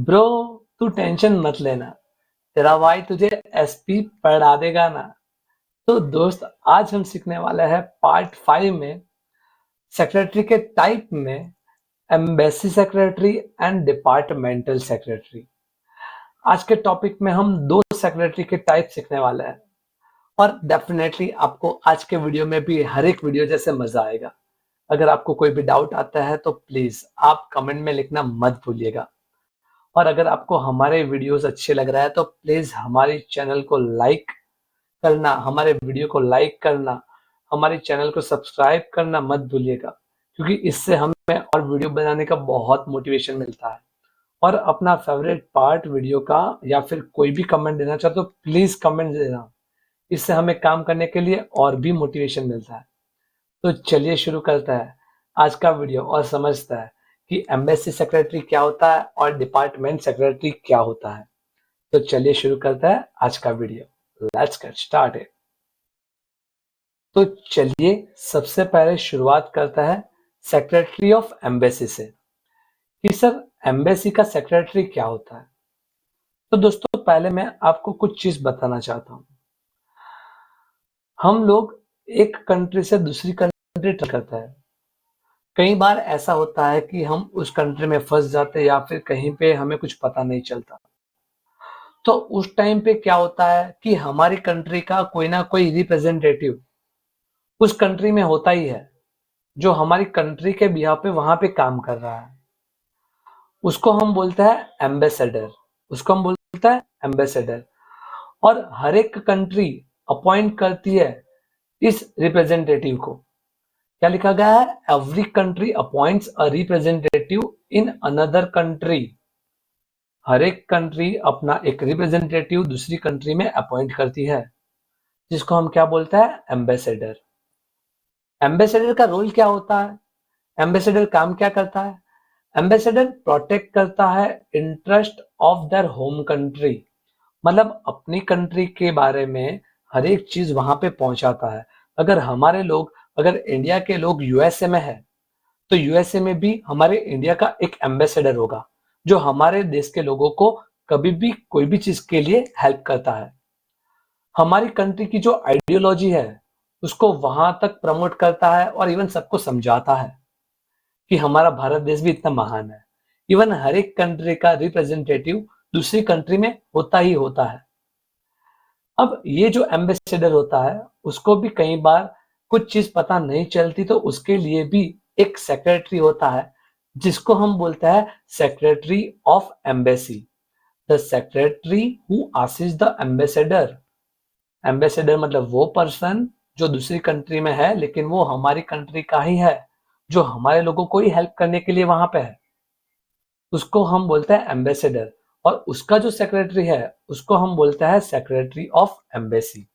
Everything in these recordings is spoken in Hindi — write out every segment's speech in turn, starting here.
ब्रो, तू टेंशन मत लेना। तेरा भाई तुझे एसपी पढ़ा देगा ना। तो दोस्त, आज हम सीखने वाले हैं पार्ट 5 में सेक्रेटरी के टाइप में embassy secretary and departmental secretary. आज के टॉपिक में हम दो सेक्रेटरी के टाइप सीखने वाले हैं और डेफिनेटली आपको आज के वीडियो में भी हर एक वीडियो जैसे मजा आएगा। अगर आपको कोई भी डाउट आता है तो प्लीज आप कमेंट में लिखना मत भूलिएगा। और अगर आपको हमारे वीडियोस अच्छे लग रहा है तो प्लीज हमारे चैनल को लाइक करना, हमारे वीडियो को लाइक करना, हमारे चैनल को सब्सक्राइब करना मत भूलिएगा, क्योंकि इससे हमें और वीडियो बनाने का बहुत मोटिवेशन मिलता है। और अपना फेवरेट पार्ट वीडियो का या फिर कोई भी कमेंट देना चाहो तो प्लीज कमेंट देना। इससे हमें काम करने के लिए और भी मोटिवेशन मिलता है। तो चलिए शुरू करते हैं आज का वीडियो और समझता है कि एम्बेसी सेक्रेटरी क्या होता है और डिपार्टमेंट सेक्रेटरी क्या होता है। तो चलिए शुरू करते हैं आज का वीडियो। Let's get started. तो चलिए सबसे पहले शुरुआत करता है सेक्रेटरी ऑफ एम्बेसी से कि सर एम्बेसी का सेक्रेटरी क्या होता है। तो दोस्तों, पहले मैं आपको कुछ चीज बताना चाहता हूँ। हम लोग एक कंट्री से दूसरी कंट्री ट्रांसफर करता है। कई बार ऐसा होता है कि हम उस कंट्री में फंस जाते हैं या फिर कहीं पे हमें कुछ पता नहीं चलता। तो उस टाइम पे क्या होता है कि हमारी कंट्री का कोई ना कोई रिप्रेजेंटेटिव उस कंट्री में होता ही है, जो हमारी कंट्री के बिहाफ पे वहां पे काम कर रहा है। उसको हम बोलते हैं एम्बेसडर। उसको हम बोलते हैं एम्बेसडर। और हर एक कंट्री अपॉइंट करती है इस रिप्रेजेंटेटिव को। क्या लिखा गया है? Every country appoints a representative in another country. हर एक कंट्री अपना एक रिप्रेजेंटेटिव दूसरी कंट्री में अपॉइंट करती है, जिसको हम क्या बोलते हैं? एम्बेसडर। एम्बेसडर का रोल क्या होता है? एम्बेसडर काम क्या करता है? एम्बेसडर प्रोटेक्ट करता है interest of their home country. मतलब अपनी कंट्री के बारे में हर एक चीज वहां पे पहुंचाता है। अगर इंडिया के लोग यूएसए में है तो यूएसए में भी हमारे इंडिया का एक एम्बेसडर होगा, जो हमारे देश के लोगों को कभी भी कोई भी चीज के लिए हेल्प करता है। हमारी कंट्री की जो आइडियोलॉजी है उसको वहां तक प्रमोट करता है और इवन सबको समझाता है कि हमारा भारत देश भी इतना महान है। इवन हर एक कंट्री का रिप्रेजेंटेटिव दूसरी कंट्री में होता ही होता है। अब ये जो एम्बेसडर होता है उसको भी कई बार कुछ चीज पता नहीं चलती, तो उसके लिए भी एक सेक्रेटरी होता है, जिसको हम बोलते हैं secretary of embassy. The secretary who assist the ambassador. Ambassador मतलब वो पर्सन जो दूसरी कंट्री में है लेकिन वो हमारी कंट्री का ही है, जो हमारे लोगों को ही हेल्प करने के लिए वहां पे है। उसको हम बोलते हैं एम्बेसडर। और उसका जो सेक्रेटरी है उसको हम बोलते हैं सेक्रेटरी ऑफ एम्बेसी।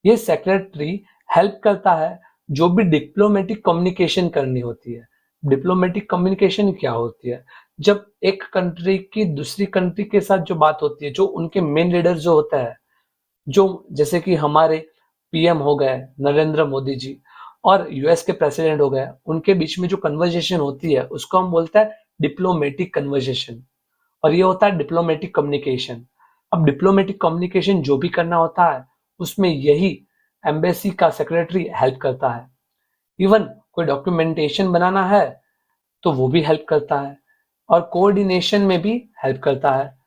ये सेक्रेटरी हेल्प करता है जो भी डिप्लोमेटिक कम्युनिकेशन करनी होती है। डिप्लोमेटिक कम्युनिकेशन क्या होती है? जब एक कंट्री की दूसरी कंट्री के साथ जो बात होती है, जो उनके मेन लीडर जो होता है, जो जैसे कि हमारे पीएम हो गए नरेंद्र मोदी जी और यूएस के प्रेसिडेंट हो गए, उनके बीच में जो कन्वर्जेशन होती है उसको हम बोलते हैं डिप्लोमेटिक कन्वर्जेशन। और ये होता है डिप्लोमेटिक कम्युनिकेशन। अब डिप्लोमेटिक कम्युनिकेशन जो भी करना होता है उसमें यही एम्बेसी का सेक्रेटरी हेल्प करता है। इवन कोई डॉक्यूमेंटेशन बनाना है तो वो भी हेल्प करता है, और कोऑर्डिनेशन में भी हेल्प करता है,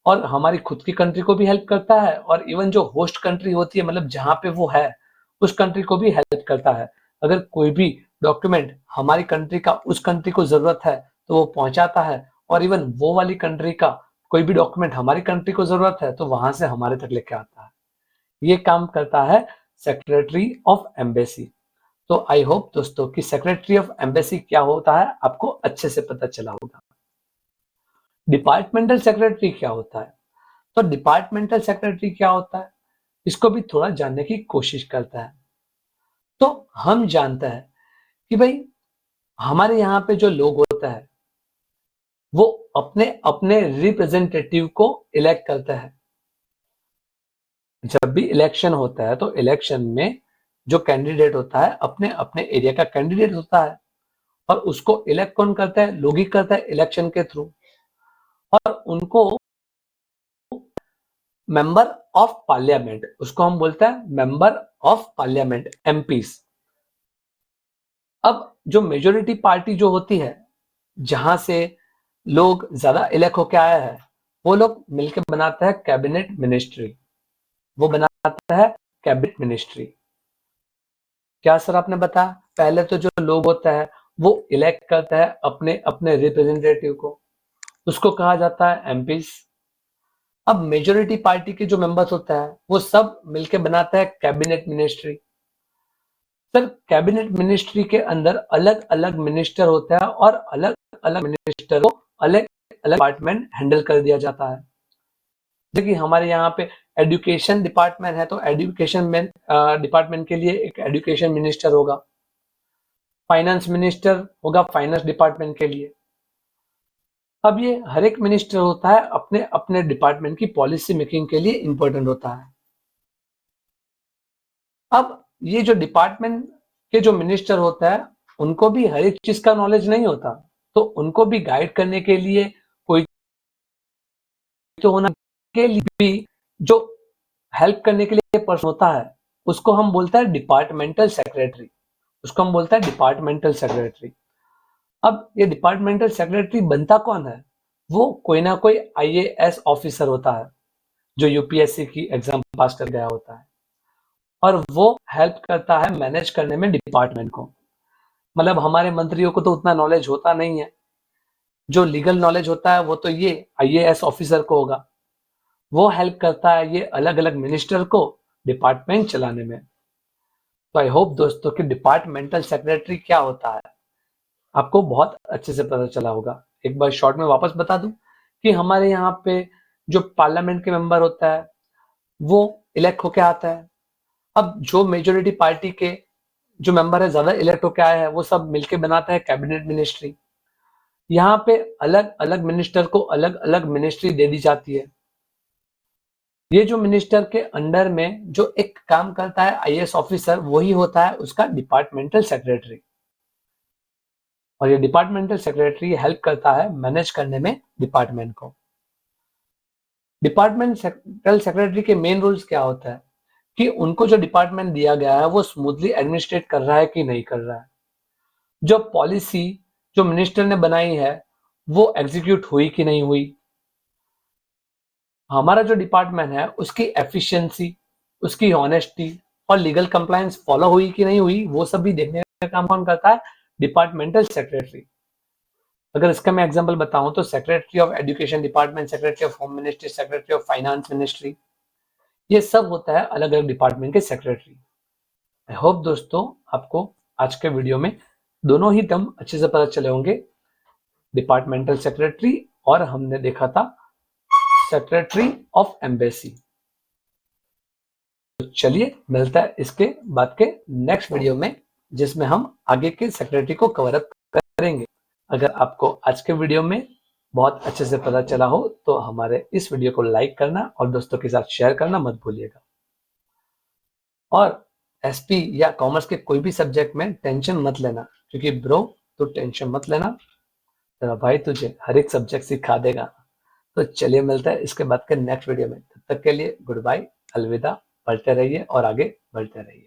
और हमारी खुद की कंट्री को भी हेल्प करता है, और इवन जो होस्ट कंट्री होती है मतलब जहां पे वो है उस कंट्री को भी हेल्प करता है। अगर कोई भी डॉक्यूमेंट हमारी कंट्री का उस कंट्री को जरूरत है तो वो पहुंचाता है, और इवन वो वाली कंट्री का कोई भी डॉक्यूमेंट हमारी कंट्री को जरूरत है तो वहां से हमारे तक लेके आता है। ये काम करता है सेक्रेटरी ऑफ एम्बेसी। तो आई होप दोस्तों कि सेक्रेटरी ऑफ एम्बेसी क्या होता है आपको अच्छे से पता चला होगा। डिपार्टमेंटल सेक्रेटरी क्या होता है? तो डिपार्टमेंटल सेक्रेटरी क्या होता है इसको भी थोड़ा जानने की कोशिश करता है। तो हम जानते हैं कि भाई हमारे यहाँ पे जो लोग होता है वो अपने अपने रिप्रेजेंटेटिव को इलेक्ट करते हैं। जब भी इलेक्शन होता है तो इलेक्शन में जो कैंडिडेट होता है अपने अपने एरिया का कैंडिडेट होता है, और उसको इलेक्ट कौन करता है? लोग ही करता है इलेक्शन के थ्रू। और उनको मेंबर ऑफ पार्लियामेंट, उसको हम बोलते हैं मेंबर ऑफ पार्लियामेंट, एमपीस। अब जो मेजोरिटी पार्टी जो होती है, जहां से लोग ज्यादा इलेक्ट होके आया है, वो लोग मिलकर बनाते हैं कैबिनेट मिनिस्ट्री। वो बनाता है कैबिनेट मिनिस्ट्री। क्या सर आपने बताया, पहले तो जो लोग होता है वो इलेक्ट करता है अपने अपने रिप्रेजेंटेटिव को, उसको कहा जाता है एमपीस। अब मेजोरिटी पार्टी के जो मेंबर्स होता है वो सब मिलके बनाता है cabinet ministry. Sir cabinet ministry के अंदर अलग अलग मिनिस्टर होता है और अलग अलग मिनिस्टर को अलग अलग डिपार्टमेंट हैंडल कर दिया जाता है। देखिए हमारे यहाँ पे एजुकेशन डिपार्टमेंट है, तो एजुकेशन में डिपार्टमेंट के लिए एक एजुकेशन मिनिस्टर होगा। फाइनेंस मिनिस्टर होगा फाइनेंस डिपार्टमेंट के लिए। अब ये हर एक मिनिस्टर होता है अपने अपने डिपार्टमेंट की पॉलिसी मेकिंग के लिए इंपॉर्टेंट होता है। अब ये जो डिपार्टमेंट के जो मिनिस्टर होता है, उनको भी हर एक चीज का नॉलेज नहीं होता, तो उनको भी गाइड करने के लिए कोई तो होना, के लिए भी जो हेल्प करने के लिए पर्सन होता है, उसको हम बोलते हैं डिपार्टमेंटल सेक्रेटरी। उसको हम बोलते हैं डिपार्टमेंटल सेक्रेटरी। अब ये डिपार्टमेंटल सेक्रेटरी बनता कौन है, वो कोई ना कोई आईएएस ऑफिसर होता है जो यूपीएससी की एग्जाम पास कर गया होता है, और वो हेल्प करता है मैनेज करने में डिपार्टमेंट को। मतलब हमारे मंत्रियों को तो उतना नॉलेज होता नहीं है, जो लीगल नॉलेज होता है वो तो ये आईएएस ऑफिसर को होगा। वो हेल्प करता है ये अलग अलग मिनिस्टर को डिपार्टमेंट चलाने में। तो आई होप दोस्तों कि डिपार्टमेंटल सेक्रेटरी क्या होता है आपको बहुत अच्छे से पता चला होगा। एक बार शॉर्ट में वापस बता दूं कि हमारे यहाँ पे जो पार्लियामेंट के मेंबर होता है वो इलेक्ट होके आता है। अब जो मेजोरिटी पार्टी के जो मेंबर है ज्यादा इलेक्ट होके आए हैं, वो सब मिलके बनाते हैं कैबिनेट मिनिस्ट्री। यहाँ पे अलग अलग मिनिस्टर को अलग अलग मिनिस्ट्री दे दी जाती है। ये जो मिनिस्टर के अंडर में जो एक काम करता है आईएएस ऑफिसर, वही होता है उसका डिपार्टमेंटल सेक्रेटरी। और ये डिपार्टमेंटल सेक्रेटरी हेल्प करता है मैनेज करने में डिपार्टमेंट को। डिपार्टमेंटल सेक्रेटरी के मेन रूल्स क्या होता है कि उनको जो डिपार्टमेंट दिया गया है वो स्मूथली एडमिनिस्ट्रेट कर रहा है कि नहीं कर रहा है, जो पॉलिसी जो मिनिस्टर ने बनाई है वो एग्जीक्यूट हुई कि नहीं हुई, हमारा जो डिपार्टमेंट है उसकी एफिशिएंसी, उसकी ऑनेस्टी और लीगल कंप्लायंस फॉलो हुई कि नहीं हुई, वो सब भी देखने का काम कौन करता है, डिपार्टमेंटल सेक्रेटरी। अगर इसका मैं एग्जांपल बताऊं तो secretary of education department, secretary of home ministry, secretary of finance ministry, ये सब होता है अलग अलग डिपार्टमेंट के सेक्रेटरी। आई होप दोस्तों आपको आज के वीडियो में दोनों ही टर्म अच्छे से पता चले होंगे, डिपार्टमेंटल सेक्रेटरी और हमने देखा था सेक्रेटरी ऑफ एम्बेसी। तो चलिए मिलता है इसके बाद के नेक्स्ट वीडियो में, जिसमें हम आगे के सेक्रेटरी को कवर अप करेंगे। अगर आपको आज के वीडियो में बहुत अच्छे से पता चला हो तो हमारे इस वीडियो को लाइक करना और दोस्तों के साथ शेयर करना मत भूलिएगा। और एसपी या कॉमर्स के कोई भी सब्जेक्ट में टेंशन मत लेना, क्योंकि ब्रो तो टेंशन मत लेना, तेरा भाई तुझे हर एक सब्जेक्ट सिखा देगा। तो चलिए मिलता है इसके बाद के नेक्स्ट वीडियो में, तब तक के लिए गुड बाय, अलविदा, पढ़ते रहिए और आगे बढ़ते रहिए।